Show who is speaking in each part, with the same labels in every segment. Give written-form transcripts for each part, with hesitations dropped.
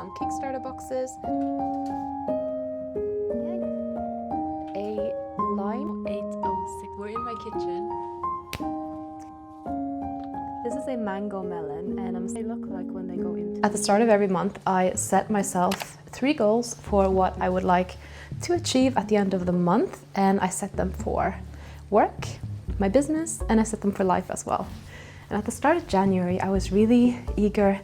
Speaker 1: some Kickstarter boxes. A lime 806. We're in my kitchen. This is a mango melon, and they look like when they go into. At the start of every month, I set myself 3 goals for what I would like to achieve at the end of the month, and I set them for work, my business, and I set them for life as well. And at the start of January, I was really eager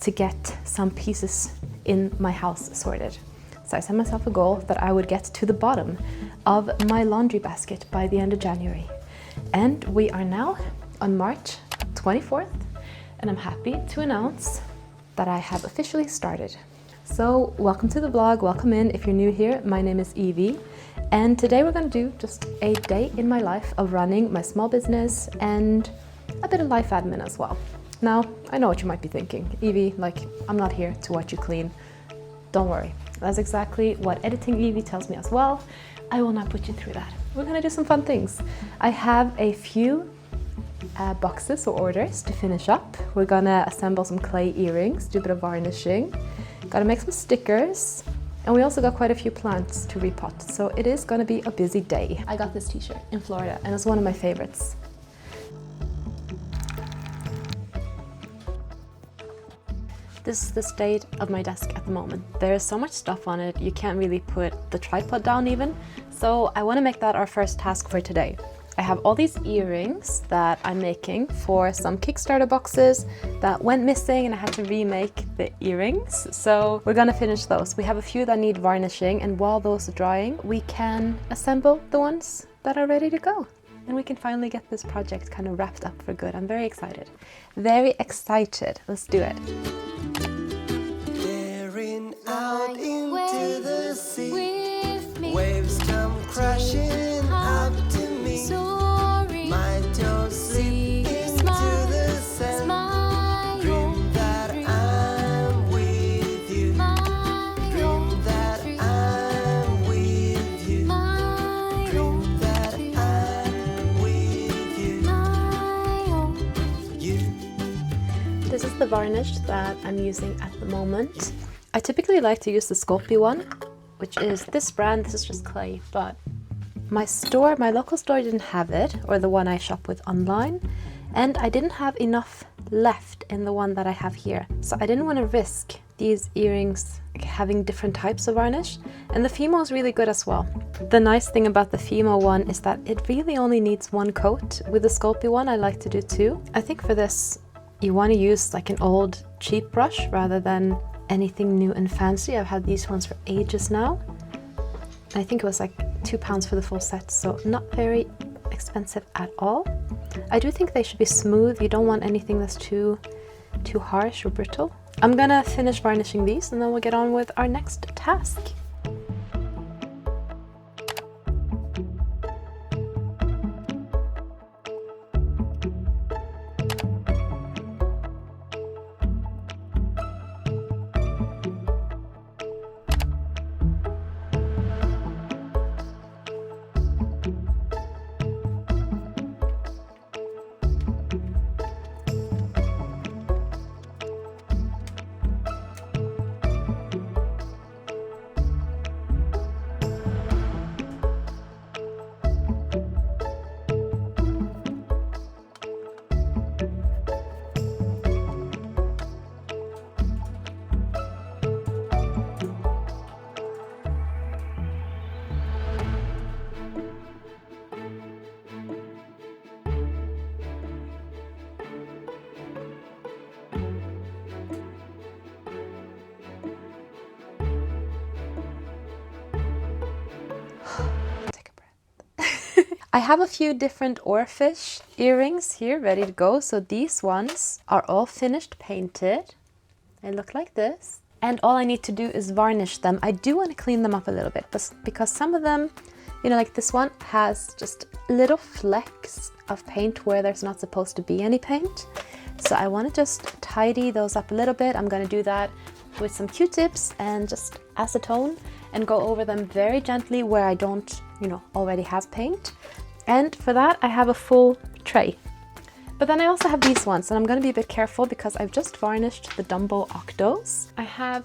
Speaker 1: to get some pieces in my house sorted. So I set myself a goal that I would get to the bottom of my laundry basket by the end of January. And we are now on March 24th, and I'm happy to announce that I have officially started. So welcome to the vlog, welcome in. If you're new here, my name is Evie, and today we're going to do just a day in my life of running my small business and a bit of life admin as well. Now, I know what you might be thinking. Evie, like, I'm not here to watch you clean. Don't worry. That's exactly what editing Evie tells me as well. I will not put you through that. We're going to do some fun things. I have a few boxes or orders to finish up. We're gonna assemble some clay earrings, do a bit of varnishing, gotta make some stickers, and we also got quite a few plants to repot. So it is gonna be a busy day. I got this t-shirt in Florida and it's one of my favorites. This is the state of my desk at the moment. There is so much stuff on it, you can't really put the tripod down even. So I want to make that our first task for today. I have all these earrings that I'm making for some Kickstarter boxes that went missing, and I had to remake the earrings. So we're gonna finish those. We have a few that need varnishing, and while those are drying, we can assemble the ones that are ready to go. And we can finally get this project kind of wrapped up for good. I'm very excited. Very excited. Let's do it.
Speaker 2: Staring out into the sea, waves come crashing up to me. My toes slip into the sand. Dream that I'm with you. Dream that I'm with you. Dream that I'm with you.
Speaker 1: This is the varnish that I'm using at the moment. I typically like to use the Sculpey one, which is this brand. This is just clay, but my local store didn't have it, or the one I shop with online, and I didn't have enough left in the one that I have here. So I didn't want to risk these earrings having different types of varnish, and the Fimo is really good as well. The nice thing about the Fimo one is that it really only needs 1 coat. With the Sculpey one, I like to do 2. I think for this, you want to use like an old cheap brush rather than anything new and fancy. I've had these ones for ages now. I think it was like £2 for the full set, so not very expensive at all. I do think they should be smooth. You don't want anything that's too harsh or brittle. I'm gonna finish varnishing these and then we'll get on with our next task. I have a few different oarfish earrings here ready to go. So these ones are all finished painted. They look like this. And all I need to do is varnish them. I do want to clean them up a little bit, but because some of them, you know, like this one has just little flecks of paint where there's not supposed to be any paint. So I want to just tidy those up a little bit. I'm going to do that with some Q-tips and just acetone and go over them very gently where I don't, you know, already have paint. And for that, I have a full tray. But then I also have these ones, and I'm going to be a bit careful because I've just varnished the Dumbo Octos. I have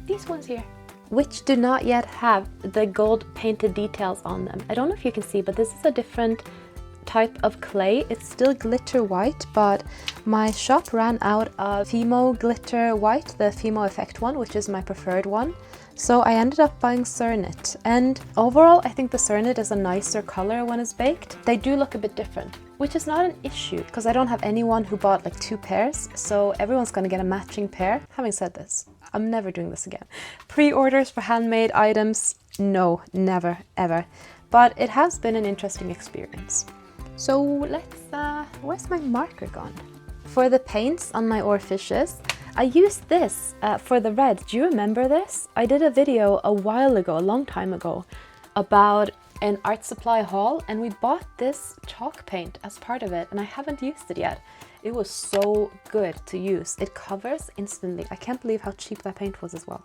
Speaker 1: these ones here, which do not yet have the gold painted details on them. I don't know if you can see, but this is a different type of clay. It's still glitter white, but my shop ran out of Fimo glitter white, the Fimo Effect one, which is my preferred one. So I ended up buying Cernit, and overall I think the Cernit is a nicer color when it's baked. They do look a bit different, which is not an issue because I don't have anyone who bought like 2 pairs, so everyone's gonna get a matching pair. Having said this, I'm never doing this again. Pre-orders for handmade items, no, never, ever. But it has been an interesting experience. So let's, where's my marker gone? For the paints on my oarfishes, I used this for the red. Do you remember this? I did a video a while ago, a long time ago, about an art supply haul, and we bought this chalk paint as part of it, and I haven't used it yet. It was so good to use. It covers instantly. I can't believe how cheap that paint was as well.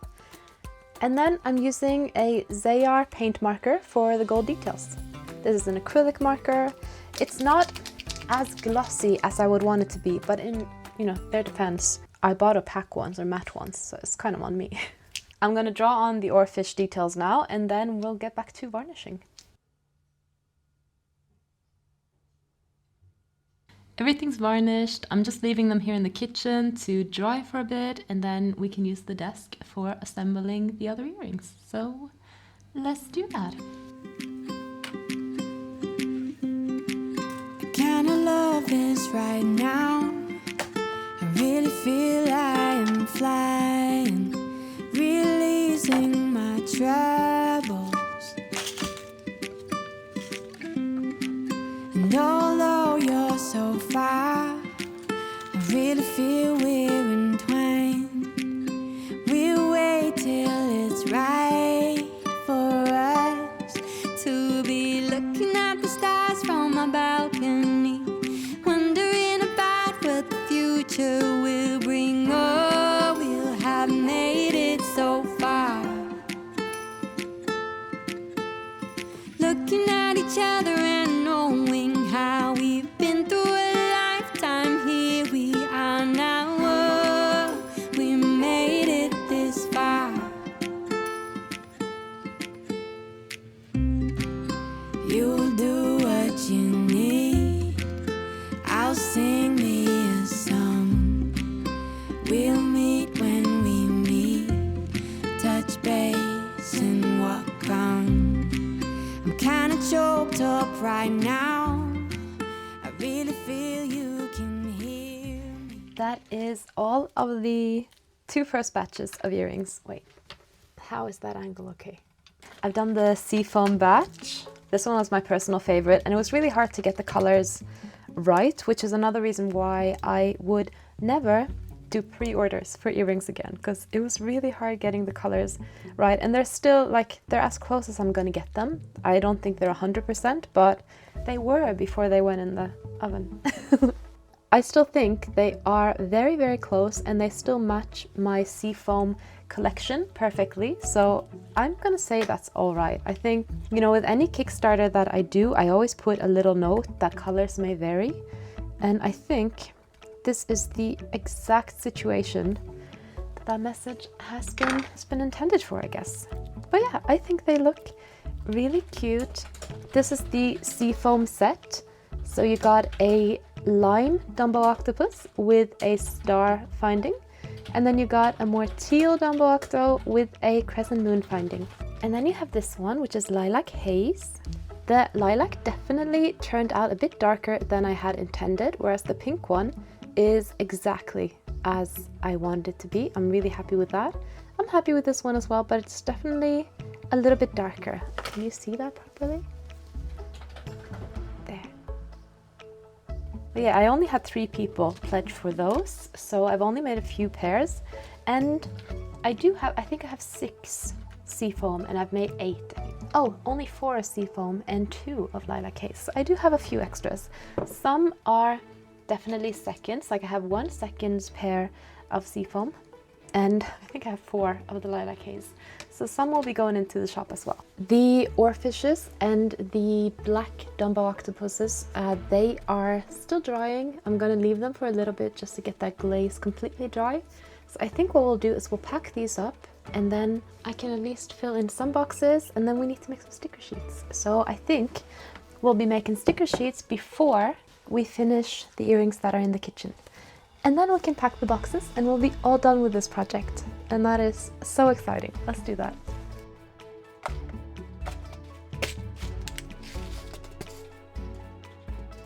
Speaker 1: And then I'm using a Zayar paint marker for the gold details. This is an acrylic marker. It's not as glossy as I would want it to be, but in, you know, their defense, I bought opaque ones or matte ones, so it's kind of on me. I'm gonna draw on the oarfish details now, and then we'll get back to varnishing. Everything's varnished. I'm just leaving them here in the kitchen to dry for a bit, and then we can use the desk for assembling the other earrings. So let's do that.
Speaker 2: Kind of love this right now. I really feel I am flying, releasing my troubles. And although you're so far, I really feel we're entwined. We'll wait till it's right for us to be looking at the stars from my balcony, wondering about what the future will bring. Oh, we'll have made it so far, looking at each other and knowing how we've been through a lifetime. Here we are now. Oh, we made it this far. You'll do what you need, I'll sing me a song. We'll meet when we meet, touch base and walk on. I'm kinda choked up right now, I really feel you can hear me.
Speaker 1: That is all of the 2 first batches of earrings. Wait, how is that angle okay? I've done the seafoam batch. This one was my personal favorite, and it was really hard to get the colors right, which is another reason why I would never do pre-orders for earrings again, because it was really hard getting the colors right. And they're still like, they're as close as I'm gonna get them. I don't think they're 100%, but they were before they went in the oven. I still think they are very, very close, and they still match my seafoam collection perfectly. So I'm gonna say that's all right. I think, you know, with any Kickstarter that I do, I always put a little note that colors may vary. And I think this is the exact situation that message has been intended for, I guess. But yeah, I think they look really cute. This is the seafoam set. So you got a lime Dumbo octopus with a star finding, and then you got a more teal Dumbo octo with a crescent moon finding. And then you have this one, which is lilac haze. The lilac definitely turned out a bit darker than I had intended, whereas the pink one is exactly as I wanted it to be. I'm really happy with that. I'm happy with this one as well, but it's definitely a little bit darker. Can you see that properly? There. But yeah, I only had 3 people pledge for those, so I've only made a few pairs, and I think I have 6 seafoam, and I've made 8. Oh, only 4 are seafoam and 2 of lilac haze. So I do have a few extras. Some are definitely seconds, like I have 1 second pair of seafoam, and I think I have 4 of the lilac haze. So some will be going into the shop as well. The oarfishes and the black Dumbo octopuses, they are still drying. I'm gonna leave them for a little bit just to get that glaze completely dry. So I think what we'll do is we'll pack these up and then I can at least fill in some boxes, and then we need to make some sticker sheets. So I think we'll be making sticker sheets before we finish the earrings that are in the kitchen. And then we can pack the boxes and we'll be all done with this project. And that is so exciting. Let's do that.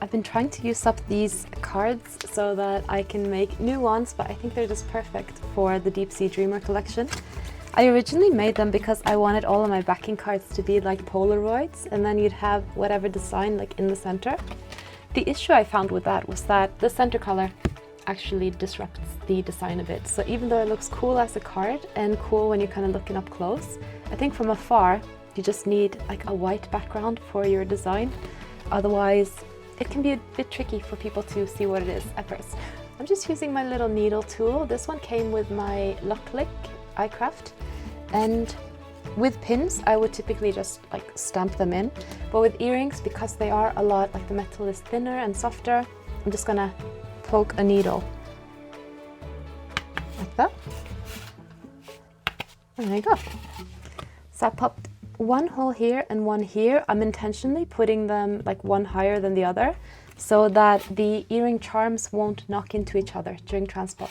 Speaker 1: I've been trying to use up these cards so that I can make new ones, but I think they're just perfect for the Deep Sea Dreamer collection. I originally made them because I wanted all of my backing cards to be like Polaroids, and then you'd have whatever design like in the center. The issue I found with that was that the center color actually disrupts the design a bit. So even though it looks cool as a card and cool when you're kind of looking up close, I think from afar you just need like a white background for your design. Otherwise it can be a bit tricky for people to see what it is at first. I'm just using my little needle tool. This one came with my LOKLIK iCRAFT, and with pins I would typically just like stamp them in, but with earrings, because they are a lot, like the metal is thinner and softer, I'm just gonna poke a needle like that. And there you go. So I popped one hole here and one here. I'm intentionally putting them like one higher than the other so that the earring charms won't knock into each other during transit.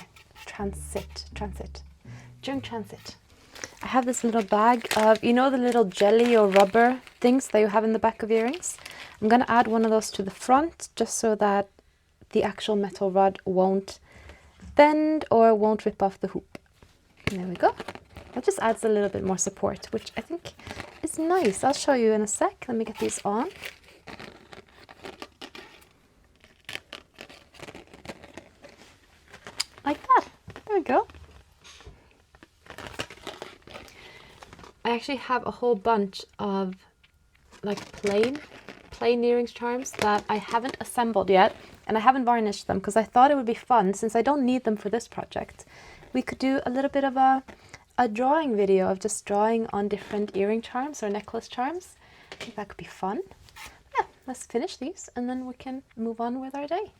Speaker 1: I have this little bag of, you know, the little jelly or rubber things that you have in the back of earrings. I'm gonna add one of those to the front just so that the actual metal rod won't bend or won't rip off the hoop. And there we go. That just adds a little bit more support, which I think is nice. I'll show you in a sec. Let me get these on. Like that. There we go. I actually have a whole bunch of like plain earrings charms that I haven't assembled yet, and I haven't varnished them because I thought it would be fun, since I don't need them for this project. We could do a little bit of a drawing video of just drawing on different earring charms or necklace charms. I think that could be fun. Yeah, let's finish these and then we can move on with our day.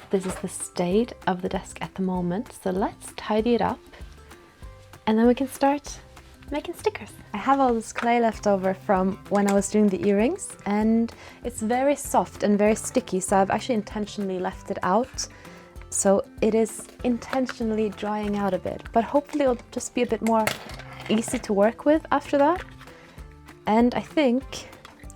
Speaker 1: This is the state of the desk at the moment, so let's tidy it up and then we can start making stickers. I have all this clay left over from when I was doing the earrings, and it's very soft and very sticky, so I've actually intentionally left it out. So it is intentionally drying out a bit, but hopefully it'll just be a bit more easy to work with after that. And I think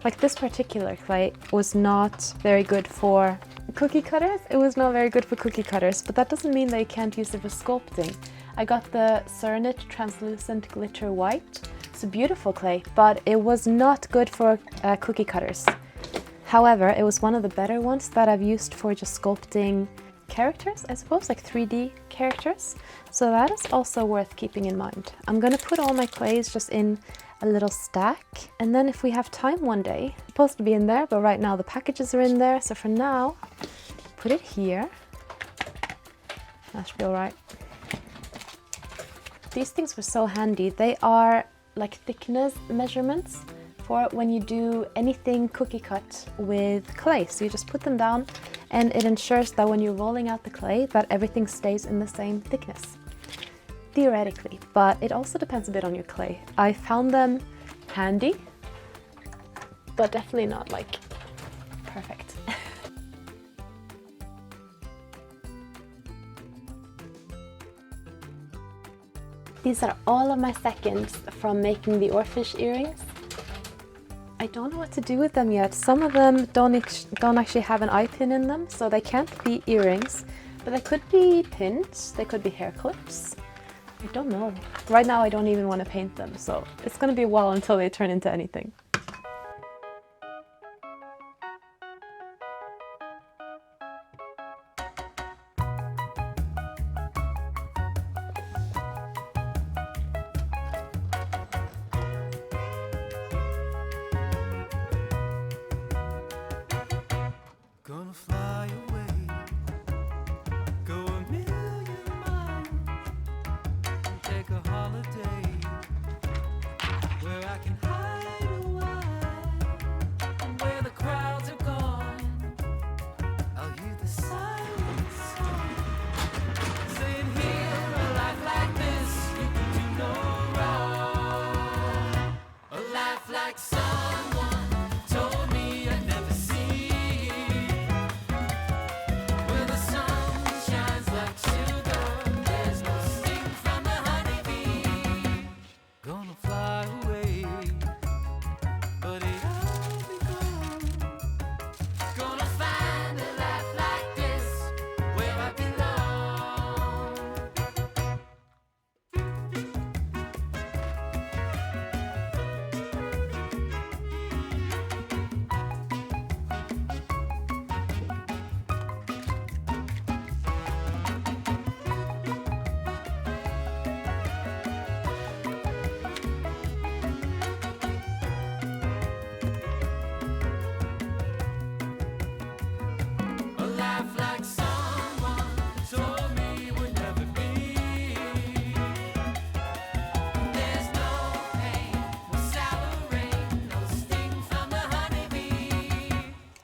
Speaker 1: like this particular clay was not very good for cookie cutters. It was not very good for cookie cutters, but that doesn't mean that you can't use it for sculpting. I got the Cernit Translucent Glitter White. It's a beautiful clay, but it was not good for cookie cutters. However, it was one of the better ones that I've used for just sculpting characters, I suppose, like 3D characters. So that is also worth keeping in mind. I'm gonna put all my clays just in a little stack, and then if we have time one day, it's supposed to be in there, but right now the packages are in there, so for now put it here. That should be all right. These things were so handy. They are like thickness measurements for when you do anything cookie cut with clay. So you just put them down and it ensures that when you're rolling out the clay that everything stays in the same thickness. Theoretically, but it also depends a bit on your clay. I found them handy, but definitely not like perfect. These are all of my seconds from making the oarfish earrings. I don't know what to do with them yet. Some of them don't actually have an eye pin in them, so they can't be earrings, but they could be pins, they could be hair clips. I don't know. Right now I don't even want to paint them, so it's going to be a while until they turn into anything.
Speaker 2: Gonna fly away.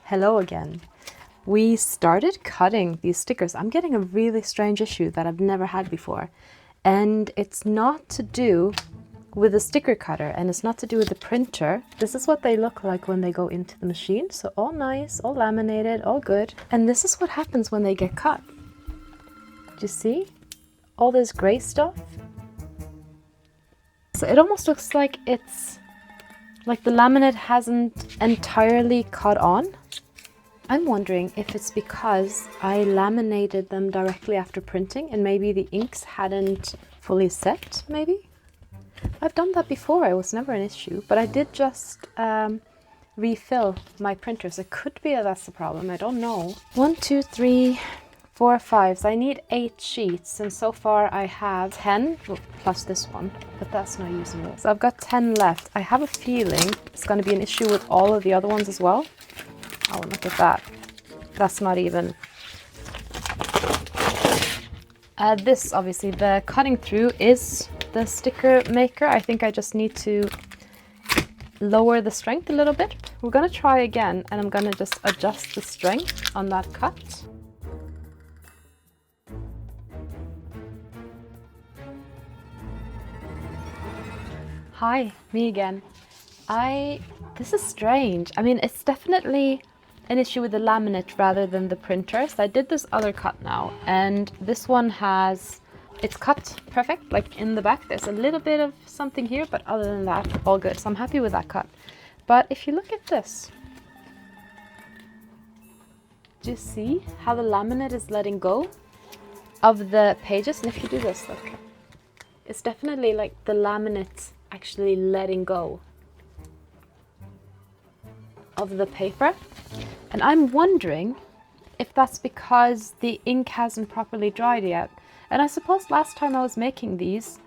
Speaker 1: Hello again. We started cutting these stickers. I'm getting a really strange issue that I've never had before. And it's not to do with the sticker cutter and it's not to do with the printer. This is what they look like when they go into the machine. So all nice, all laminated, all good. And this is what happens when they get cut. Do you see? All this gray stuff. So it almost looks like it's like the laminate hasn't entirely caught on. I'm wondering if it's because I laminated them directly after printing and maybe the inks hadn't fully set, maybe? I've done that before, it was never an issue, but I did just refill my printers. It could be that that's the problem, I don't know. 1, 2, 3, 4, 5. So I need 8 sheets and so far I have 10 plus this one, but that's not usable. So I've got 10 left. I have a feeling it's going to be an issue with all of the other ones as well. Oh, look at that. That's not even. This, obviously, the cutting through is the sticker maker. I think I just need to lower the strength a little bit. We're going to try again, and I'm going to just adjust the strength on that cut. Hi, me again. This is strange. I mean, it's definitely an issue with the laminate rather than the printer. So I did this other cut now, and this one it's cut perfect, like in the back. There's a little bit of something here, but other than that, all good. So I'm happy with that cut. But if you look at this, do you see how the laminate is letting go of the pages? And if you do this, look, it's definitely like the laminate actually letting go of the paper. And I'm wondering if that's because the ink hasn't properly dried yet. And I suppose last time I was making these,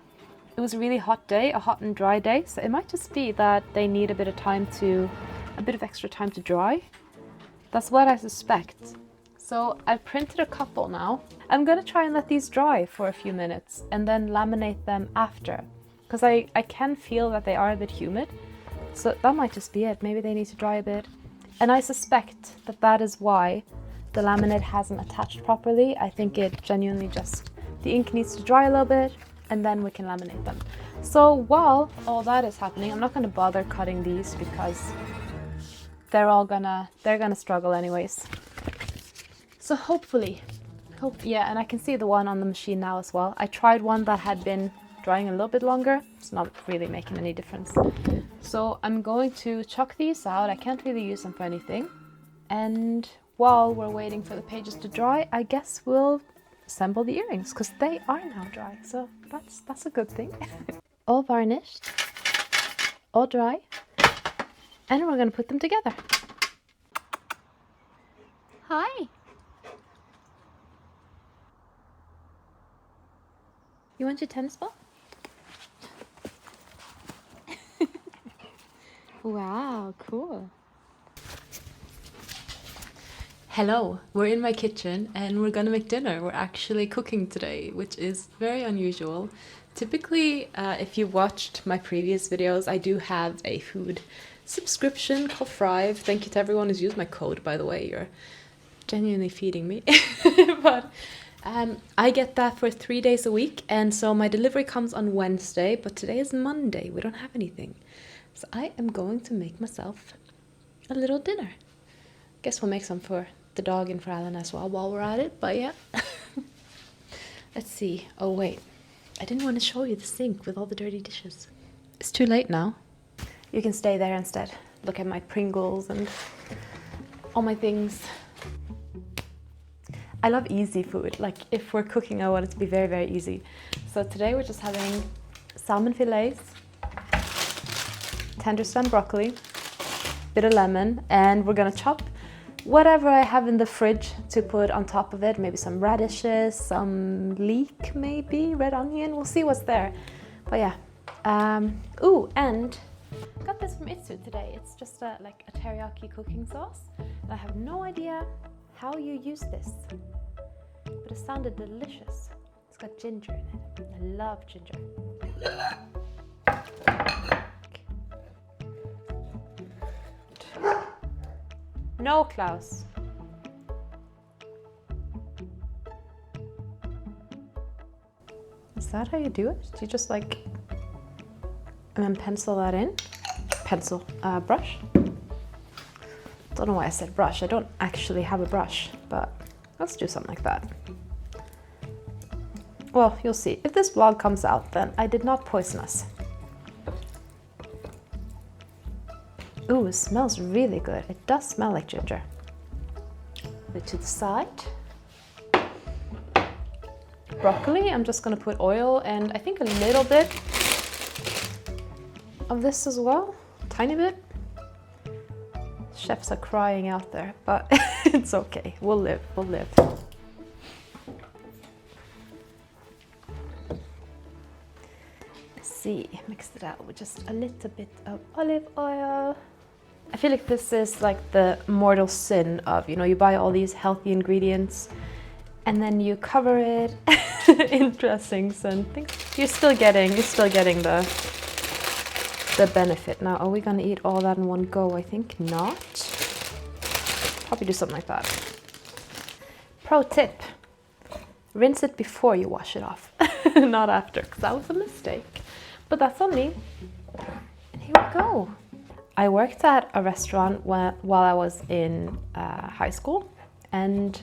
Speaker 1: it was a really hot day, a hot and dry day. So it might just be that they need a bit of extra time to dry. That's what I suspect. So I've printed a couple now. I'm gonna try and let these dry for a few minutes and then laminate them after. Because I can feel that they are a bit humid. So that might just be it. Maybe they need to dry a bit. And I suspect that that is why the laminate hasn't attached properly. I think it genuinely just, the ink needs to dry a little bit and then we can laminate them. So while all that is happening, I'm not going to bother cutting these because they're gonna struggle anyways. So hopefully, yeah, and I can see the one on the machine now as well. I tried one that had been drying a little bit longer. It's not really making any difference. So I'm going to chuck these out. I can't really use them for anything. And while we're waiting for the pages to dry, I guess we'll assemble the earrings because they are now dry. So that's a good thing. All varnished, all dry, and we're gonna put them together. Hi. You want your tennis ball? Wow, cool. Hello, we're in my kitchen and we're gonna make dinner. We're actually cooking today, which is very unusual. Typically, if you watched my previous videos, I do have a food subscription called Thrive. Thank you to everyone who's used my code, by the way. You're genuinely feeding me. But I get that for 3 days a week, and so my delivery comes on Wednesday, but today is Monday. We don't have anything. So I am going to make myself a little dinner. Guess we'll make some for the dog and for Alan as well while we're at it, but yeah. Let's see. Oh wait, I didn't want to show you the sink with all the dirty dishes. It's too late now. You can stay there instead. Look at my Pringles and all my things. I love easy food. Like if we're cooking, I want it to be very, very easy. So today we're just having salmon fillets, tender stem broccoli, bit of lemon, and we're gonna chop whatever I have in the fridge to put on top of it. Maybe some radishes, some leek, maybe red onion. We'll see what's there. But yeah. Ooh, and I got this from Itsu today. It's just like a teriyaki cooking sauce. And I have no idea how you use this, but it sounded delicious. It's got ginger in it. I love ginger. No, Klaus. Is that how you do it? Do you just like, and then pencil that in? Pencil, brush? Don't know why I said brush. I don't actually have a brush, but let's do something like that. Well, you'll see. If this vlog comes out, then I did not poison us. Ooh, it smells really good. It does smell like ginger. Put it to the side. Broccoli, I'm just gonna put oil and I think a little bit of this as well. Tiny bit. Chefs are crying out there, but it's okay. We'll live, we'll live. Let's see, mix it out with just a little bit of olive oil. I feel like this is like the mortal sin of, you know, you buy all these healthy ingredients and then you cover it in dressings and things. You're still getting the benefit. Now, are we gonna eat all that in one go? I think not. Probably do something like that. Pro tip, rinse it before you wash it off, not after, because that was a mistake. But that's on me. And here we go. I worked at a restaurant while I was in high school, and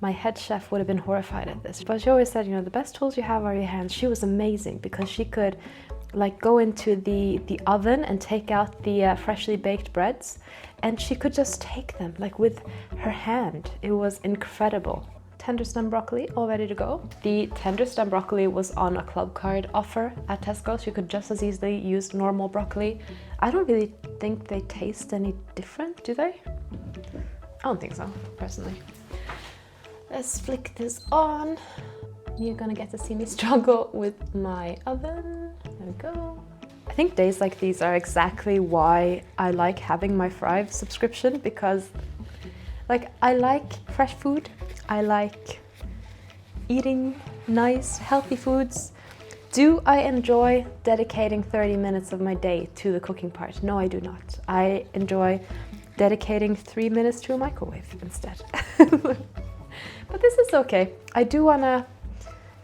Speaker 1: my head chef would have been horrified at this. But she always said, you know, the best tools you have are your hands. She was amazing because she could like go into the oven and take out the freshly baked breads, and she could just take them like with her hand. It was incredible. Tender stem broccoli all ready to go. The tender stem broccoli was on a club card offer at Tesco, so you could just as easily use normal broccoli. I don't really think they taste any different, do they? I don't think so, personally. Let's flick this on. You're gonna get to see me struggle with my oven. There we go. I think days like these are exactly why I like having my Thrive subscription, because like I like fresh food. I like eating nice, healthy foods. Do I enjoy dedicating 30 minutes of my day to the cooking part? No, I do not. I enjoy dedicating 3 minutes to a microwave instead. But this is okay. I do wanna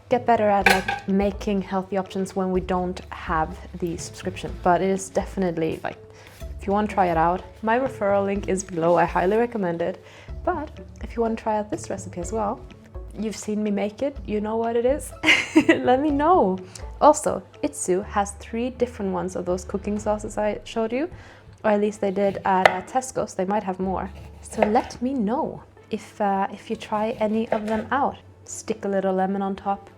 Speaker 1: get better at like making healthy options when we don't have the subscription, but it is definitely like, if you want to try it out, my referral link is below. I highly recommend it. But if you want to try out this recipe as well, you've seen me make it, you know what it is. Let me know. Also, Itsu has 3 different ones of those cooking sauces I showed you, or at least they did at Tesco, so they might have more. So let me know if you try any of them out. Stick a little lemon on top.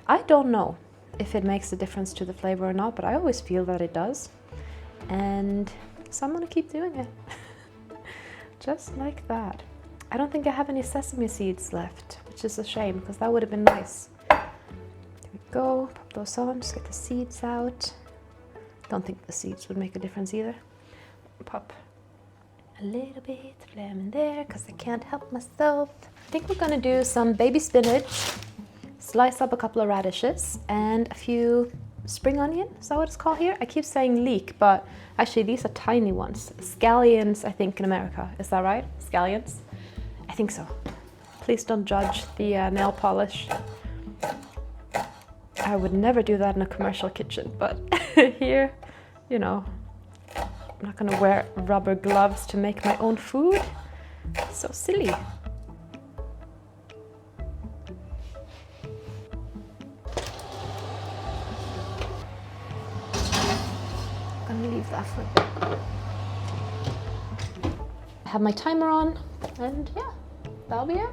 Speaker 1: I don't know if it makes a difference to the flavor or not, but I always feel that it does. And so I'm gonna keep doing it. Just like that. I don't think I have any sesame seeds left, which is a shame, because that would have been nice. There we go, pop those on, just get the seeds out. Don't think the seeds would make a difference either. Pop a little bit of lemon there, because I can't help myself. I think we're gonna do some baby spinach, slice up a couple of radishes, and a few spring onion. Is that what it's called here? I keep saying leek, but actually these are tiny ones. Scallions, I think, in America. Is that right? Scallions? I think so. Please don't judge the nail polish. I would never do that in a commercial kitchen, but here, you know, I'm not gonna wear rubber gloves to make my own food. So silly. I'm gonna leave that for a bit. I have my timer on, and yeah, that'll be it.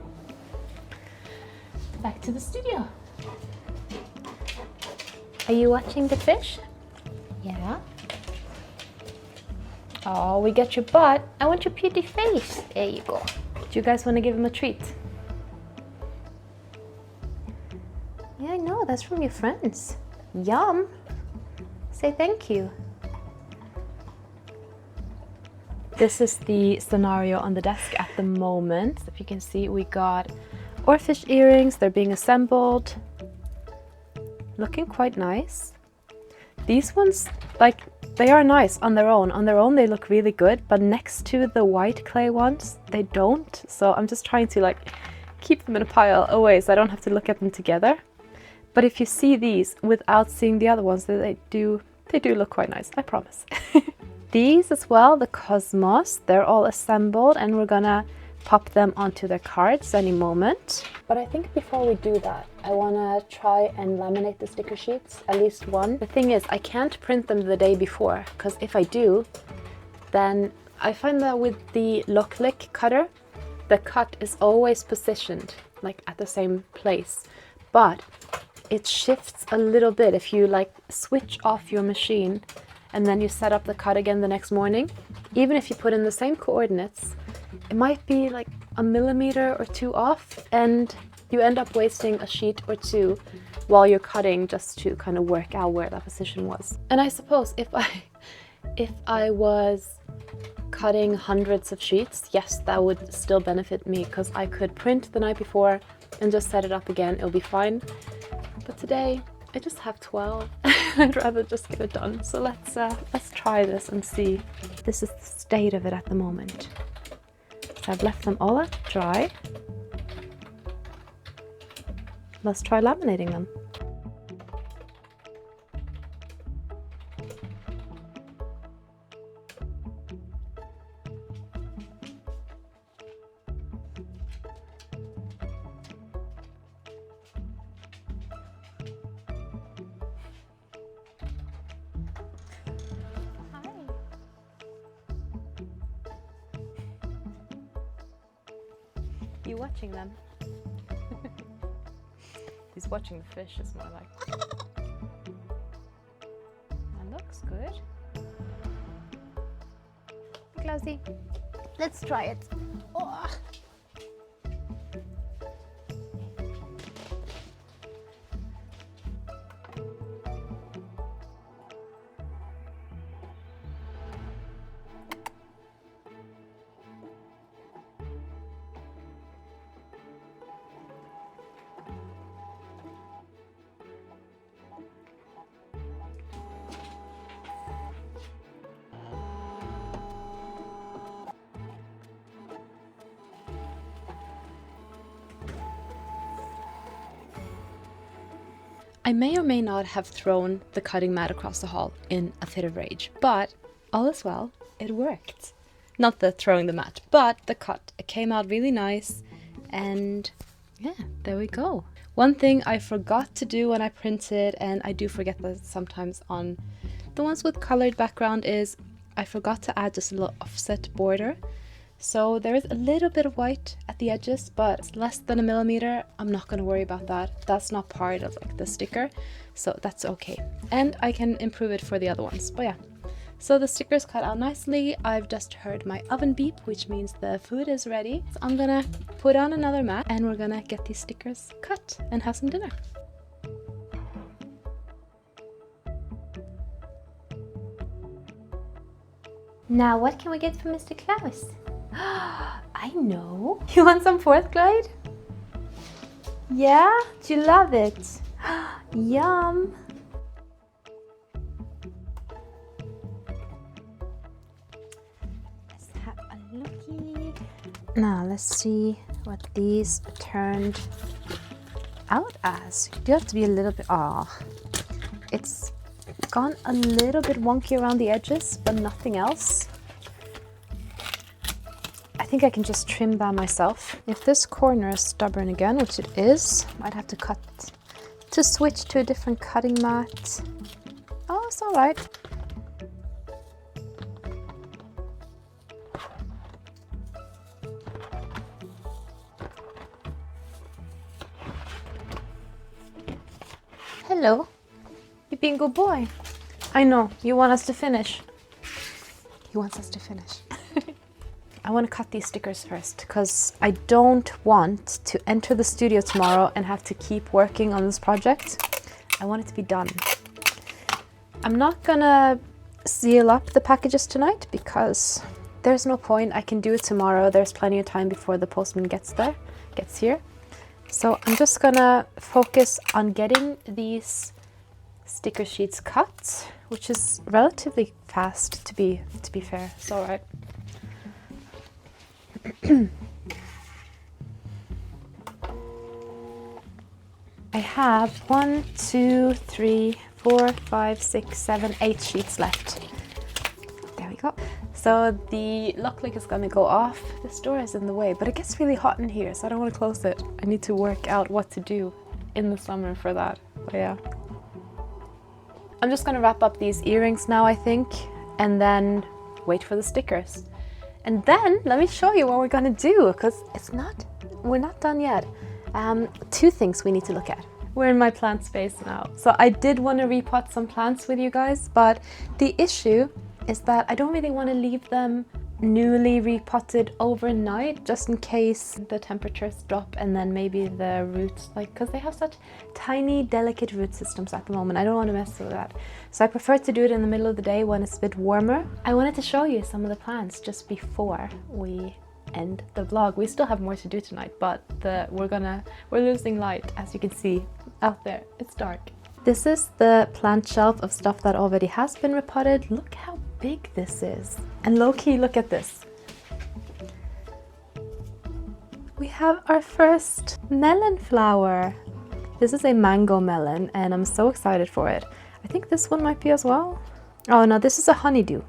Speaker 1: Back to the studio. Are you watching the fish? Yeah. Oh, we got your butt. I want your pretty face. There you go. Do you guys want to give him a treat? Yeah, I know. That's from your friends. Yum. Say thank you. This is the scenario on the desk at the moment. If you can see, we got oarfish earrings. They're being assembled. Looking quite nice. These ones, like, they are nice on their own. On their own, they look really good, but next to the white clay ones, they don't. So I'm just trying to like keep them in a pile away so I don't have to look at them together. But if you see these without seeing the other ones, they do look quite nice, I promise. These as well, the Cosmos, they're all assembled and we're gonna pop them onto their cards any moment. But I think before we do that, I wanna try and laminate the sticker sheets, at least one. The thing is, I can't print them the day before, because if I do, then I find that with the LOKLIK cutter, the cut is always positioned like at the same place, but it shifts a little bit if you like switch off your machine and then you set up the cut again the next morning. Even if you put in the same coordinates, it might be like a millimeter or two off, and you end up wasting a sheet or two while you're cutting just to kind of work out where that position was. And I suppose if I was cutting hundreds of sheets, yes, that would still benefit me, because I could print the night before and just set it up again, it'll be fine. But today I just have 12. I'd rather just get it done. So let's try this and see. This is the state of it at the moment. So I've left them all out dry. Let's try laminating them. You watching them? He's watching the fish, is more like. That looks good. Klausie, let's try it. Oh. I may or may not have thrown the cutting mat across the hall in a fit of rage, but all is well, it worked. Not the throwing the mat, but the cut. It came out really nice, and yeah, there we go. One thing I forgot to do when I printed, and I do forget that sometimes on the ones with colored background, is I forgot to add just a little offset border. So there is a little bit of white at the edges, but it's less than a millimeter. I'm not going to worry about that. That's not part of like the sticker, so that's okay. And I can improve it for the other ones. But yeah, so the sticker's cut out nicely. I've just heard my oven beep, which means the food is ready. So I'm gonna put on another mat and we're gonna get these stickers cut and have some dinner. Now what can we get from Mr. Klaus? I know. You want some 4th grade? Yeah? Do you love it? Yum! Let's have a looky. Now let's see what these turned out as. You do have to be a little bit... it's gone a little bit wonky around the edges, but nothing else. I think I can just trim that myself. If this corner is stubborn again, which it is, I'd have to switch to a different cutting mat. Oh, it's all right. Hello. You being a good boy. I know, you want us to finish. He wants us to finish. I want to cut these stickers first because I don't want to enter the studio tomorrow and have to keep working on this project. I want it to be done. I'm not gonna seal up the packages tonight because there's no point. I can do it tomorrow. There's plenty of time before the postman gets here. So I'm just gonna focus on getting these sticker sheets cut, which is relatively fast to be fair. It's all right. I have 1, 2, 3, 4, 5, 6, 7, 8 sheets left. There we go. So the LOKLIK is gonna go off. This door is in the way, but it gets really hot in here, so I don't want to close it. I need to work out what to do in the summer for that. But yeah. I'm just gonna wrap up these earrings now, I think, and then wait for the stickers. And then let me show you what we're gonna do, because we're not done yet. 2 things we need to look at. We're in my plant space now. So I did want to repot some plants with you guys, but the issue is that I don't really want to leave them newly repotted overnight, just in case the temperatures drop and then maybe the roots, because they have such tiny, delicate root systems at the moment. I don't want to mess with that. So I prefer to do it in the middle of the day when it's a bit warmer. I wanted to show you some of the plants just before we end the vlog. We still have more to do tonight, but we're losing light, as you can see out there. It's dark. This is the plant shelf of stuff that already has been repotted. Look how big this is. And low-key, look at this. We have our first melon flower. This is a mango melon, and I'm so excited for it. I think this one might be as well. Oh no, this is a honeydew.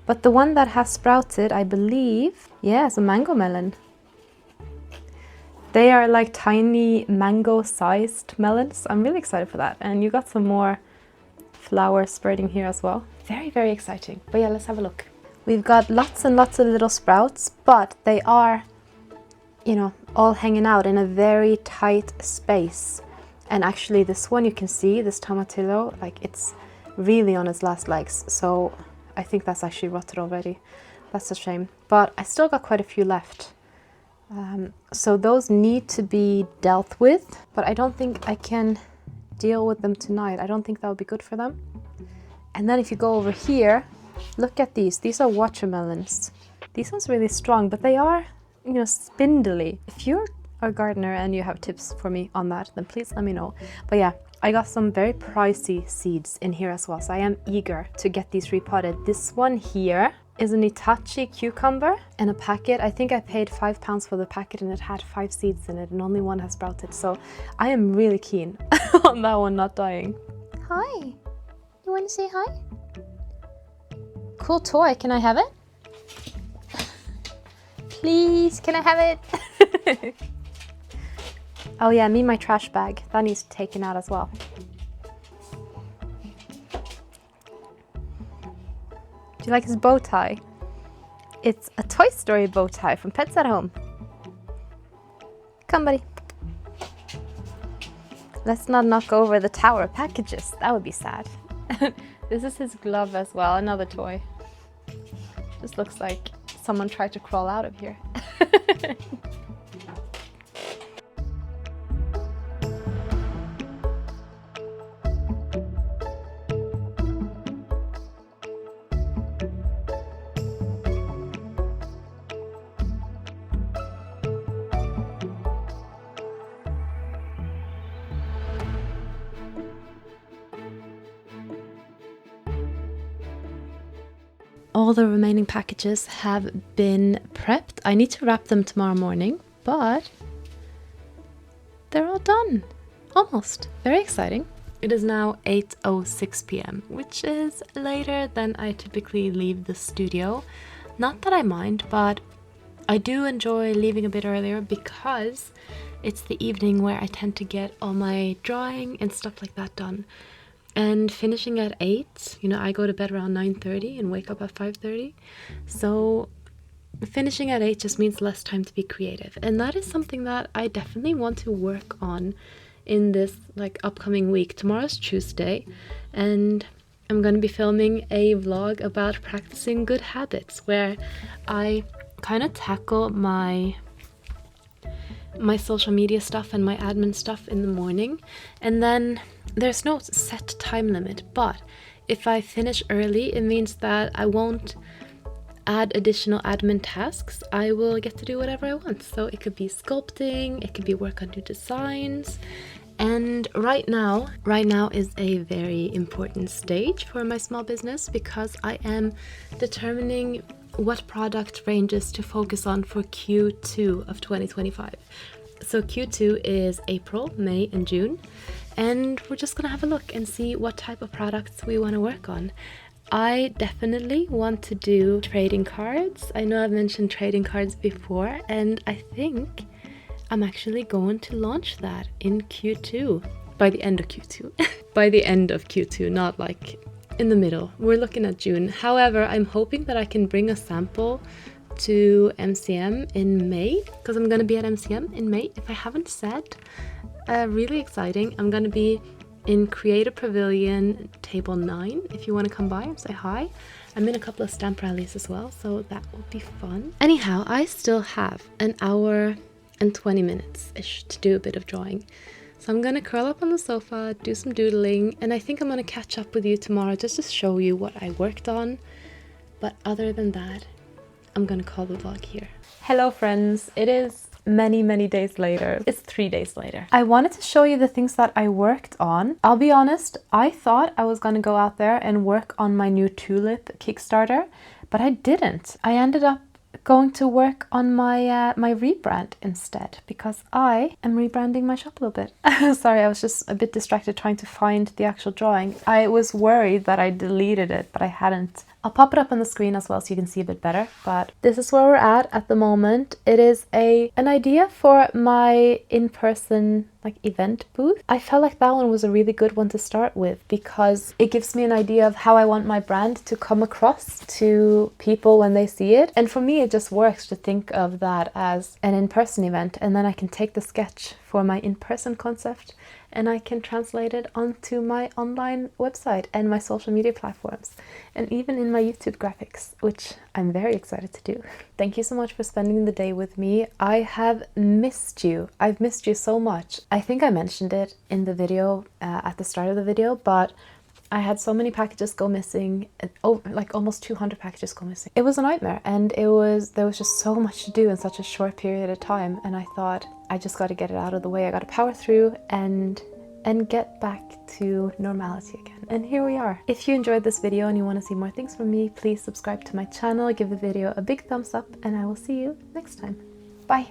Speaker 1: But the one that has sprouted, I believe, yeah, it's a mango melon. They are like tiny mango-sized melons. I'm really excited for that. And you got some more flowers spreading here as well. Very, very exciting. But yeah, let's have a look. We've got lots and lots of little sprouts, but they are, you know, all hanging out in a very tight space. And actually this one, you can see, this tomatillo, like it's really on its last legs. So I think that's actually rotted already. That's a shame. But I still got quite a few left. So those need to be dealt with, but I don't think I can deal with them tonight. I don't think that would be good for them. And then if you go over here, look at these. These are watermelons. These ones are really strong, but they are, you know, spindly. If you're a gardener and you have tips for me on that, then please let me know. But yeah, I got some very pricey seeds in here as well, so I am eager to get these repotted. This one here is an Itachi cucumber in a packet. I think I paid £5 for the packet and it had 5 seeds in it and only one has sprouted. So I am really keen on that one not dying. Hi, you want to say hi? Cool toy, can I have it? Please, can I have it? Oh yeah, my trash bag. That needs taken out as well. Do you like his bow tie? It's a Toy Story bow tie from Pets at Home. Come, buddy. Let's not knock over the tower of packages. That would be sad. This is his glove as well, another toy. Just looks like someone tried to crawl out of here. All the remaining packages have been prepped. I need to wrap them tomorrow morning, but they're all done. Almost. Very exciting. It is now 8:06 p.m, which is later than I typically leave the studio. Not that I mind, but I do enjoy leaving a bit earlier because it's the evening where I tend to get all my drawing and stuff like that done. And finishing at 8, you know, I go to bed around 9:30 and wake up at 5:30. So finishing at 8 just means less time to be creative. And that is something that I definitely want to work on in this upcoming week. Tomorrow's Tuesday and I'm going to be filming a vlog about practicing good habits where I kind of tackle my social media stuff and my admin stuff in the morning, and then there's no set time limit, but if I finish early it means that I won't add additional admin tasks. I will get to do whatever I want. So it could be sculpting, it could be work on new designs, And right now is a very important stage for my small business because I am determining what product ranges to focus on for Q2 of 2025. So Q2 is April, May, and June, and we're just gonna have a look and see what type of products we want to work on. I definitely want to do trading cards. I know I've mentioned trading cards before, and I think I'm actually going to launch that in Q2, by the end of Q2. By the end of Q2, not like in the middle. We're looking at June. However, I'm hoping that I can bring a sample to MCM in May, because I'm going to be at MCM in May, if I haven't said. Really exciting. I'm going to be in Creative Pavilion Table 9, if you want to come by and say hi. I'm in a couple of stamp rallies as well, so that will be fun. Anyhow, I still have an hour and 20 minutes-ish to do a bit of drawing. So I'm gonna curl up on the sofa, do some doodling, and I think I'm gonna catch up with you tomorrow just to show you what I worked on. But other than that, I'm gonna call the vlog here. Hello friends, it is many days later. It's 3 days later. I wanted to show you the things that I worked on. I'll be honest, I thought I was gonna go out there and work on my new tulip Kickstarter, but I didn't. I ended up going to work on my my rebrand instead, because I am rebranding my shop a little bit. Sorry, I was just a bit distracted trying to find the actual drawing. I was worried that I deleted it, but I hadn't. I'll pop it up on the screen as well so you can see a bit better, but this is where we're at the moment. It is an idea for my in-person event booth. I felt like that one was a really good one to start with because it gives me an idea of how I want my brand to come across to people when they see it. And for me, it just works to think of that as an in-person event, and then I can take the sketch for my in-person concept and I can translate it onto my online website and my social media platforms, and even in my YouTube graphics, which I'm very excited to do. Thank you so much for spending the day with me. I have missed you. I've missed you so much. I think I mentioned it in the video at the start of the video, but I had so many packages go missing, like almost 200 packages go missing. It was a nightmare, and there was just so much to do in such a short period of time, and I thought I just got to get it out of the way. I got to power through and get back to normality again. And here we are. If you enjoyed this video and you want to see more things from me, please subscribe to my channel, give the video a big thumbs up, and I will see you next time. Bye!